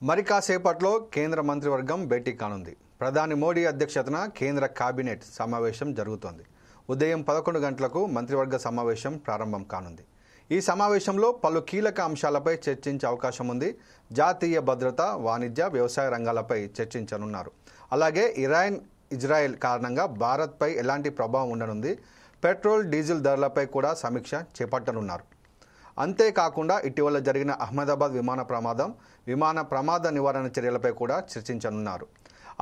మరి కాసేపట్లో కేంద్ర మంత్రివర్గం భేటీ కానుంది. ప్రధాని మోడీ అధ్యక్షతన కేంద్ర కేబినెట్ సమావేశం జరుగుతోంది. ఉదయం 11 గంటలకు మంత్రివర్గ సమావేశం ప్రారంభం కానుంది. ఈ సమావేశంలో పలు కీలక అంశాలపై చర్చించే అవకాశం ఉంది. జాతీయ భద్రత, వాణిజ్య, వ్యవసాయ రంగాలపై చర్చించనున్నారు. అలాగే ఇరాన్, ఇజ్రాయెల్ కారణంగా భారత్పై ఎలాంటి ప్రభావం ఉండనుంది, పెట్రోల్, డీజిల్ ధరలపై కూడా సమీక్ష చేపట్టనున్నారు. అంతేకాకుండా ఇటీవల జరిగిన అహ్మదాబాద్ విమాన ప్రమాద నివారణ చర్యలపై కూడా చర్చించనున్నారు.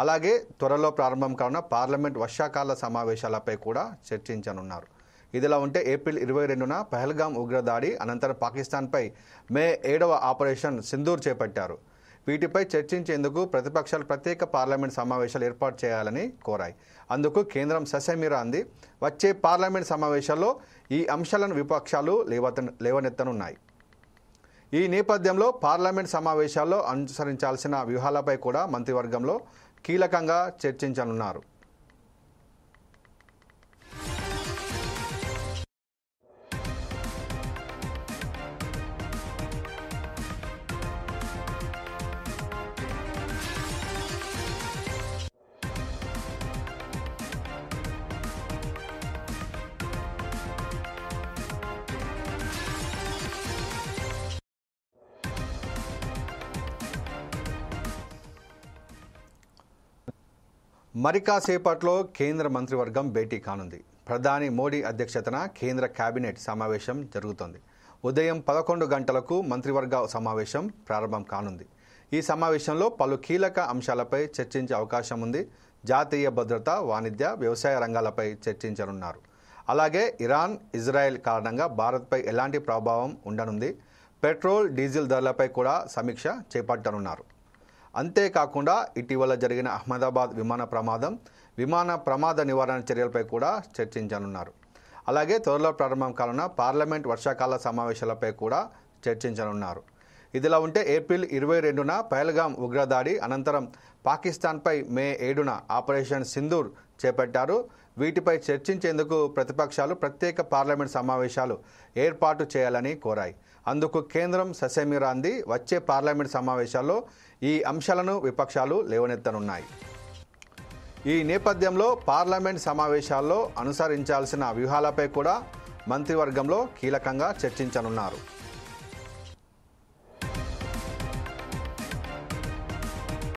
అలాగే త్వరలో ప్రారంభం కానున్న పార్లమెంట్ వర్షాకాల సమావేశాలపై కూడా చర్చించనున్నారు. ఇదిలా ఉంటే ఏప్రిల్ 22న పహల్గామ్ ఉగ్రదాడి అనంతరం పాకిస్తాన్పై మే 7వ ఆపరేషన్ సింధూర్ చేపట్టారు. వీటిపై చర్చించేందుకు ప్రతిపక్షాలు ప్రత్యేక పార్లమెంట్ సమావేశాలు ఏర్పాటు చేయాలని కోరాయి. అందుకు కేంద్రం ససేమిరా అంది. వచ్చే పార్లమెంట్ సమావేశాల్లో ఈ అంశాలను విపక్షాలు లేవనెత్తనున్నాయి. ఈ నేపథ్యంలో పార్లమెంట్ సమావేశాల్లో అనుసరించాల్సిన వ్యూహాలపై కూడా మంత్రివర్గంలో కీలకంగా చర్చించనున్నారు. మరి కాసేపట్లో కేంద్ర మంత్రివర్గం భేటీ కానుంది. ప్రధాని మోడీ అధ్యక్షతన కేంద్ర కేబినెట్ సమావేశం జరుగుతోంది. ఉదయం 11 గంటలకు మంత్రివర్గ సమావేశం ప్రారంభం కానుంది. ఈ సమావేశంలో పలు కీలక అంశాలపై చర్చించే అవకాశం ఉంది. జాతీయ భద్రత, వాణిజ్య, వ్యవసాయ రంగాలపై చర్చించనున్నారు. అలాగే ఇరాన్, ఇజ్రాయెల్ కారణంగా భారత్పై ఎలాంటి ప్రభావం ఉండనుంది, పెట్రోల్, డీజిల్ ధరలపై కూడా సమీక్ష చేపట్టనున్నారు. అంతేకాకుండా ఇటీవల జరిగిన అహ్మదాబాద్ విమాన ప్రమాద నివారణ చర్యలపై కూడా చర్చించనున్నారు. అలాగే త్వరలో ప్రారంభం కానున్న పార్లమెంట్ వర్షాకాల సమావేశాలపై కూడా చర్చించనున్నారు. ఇదిలా ఉంటే ఏప్రిల్ 22న పహల్గామ్ ఉగ్రదాడి అనంతరం పాకిస్తాన్పై మే 7న ఆపరేషన్ సింధూర్ చేపట్టారు. వీటిపై చర్చించేందుకు ప్రతిపక్షాలు ప్రత్యేక పార్లమెంట్ సమావేశాలు ఏర్పాటు చేయాలని కోరాయి. అందుకు కేంద్రం ససేమిరా అంది. వచ్చే పార్లమెంట్ సమావేశాల్లో ఈ అంశాలను విపక్షాలు లేవనెత్తనున్నాయి. ఈ నేపథ్యంలో పార్లమెంట్ సమావేశాల్లో అనుసరించాల్సిన వ్యూహాలపై కూడా మంత్రివర్గంలో కీలకంగా చర్చించనున్నారు.